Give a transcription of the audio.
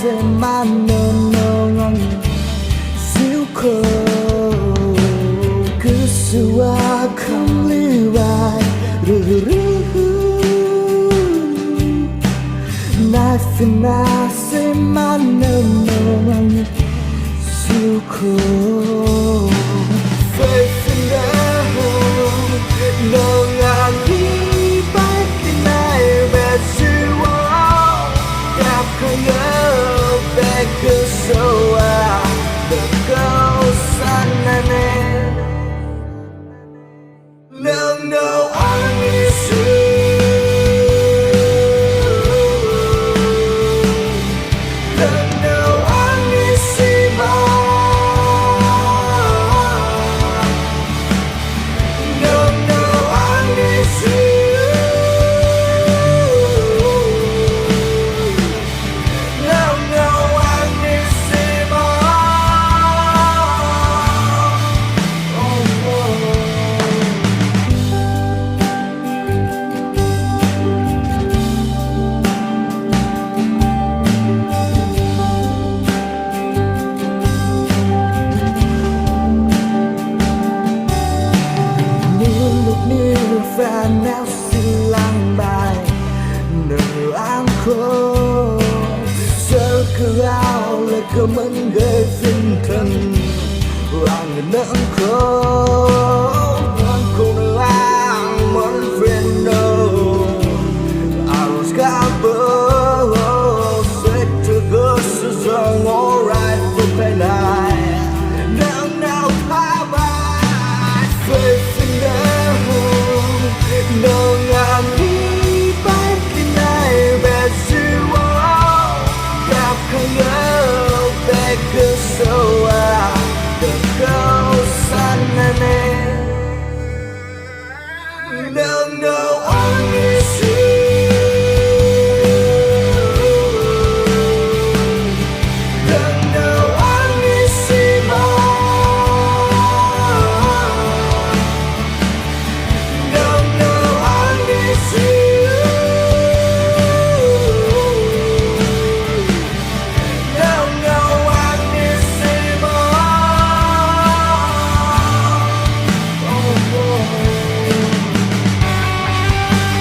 Nwngnw Angni siêu khổ cứ xua không lưu bài nai phiền na sẽ mang Nwngnw Angni siêu khổ phê phiền đã Nwngnw Angni bay cái này về siêu gặp không ngờ về cứ sâu được câu san nè Nwngnw Angni và neo xin lang bài nở áng khô sơ cơ áo lại cơ mẫn gây phiên thân hoàng nở khô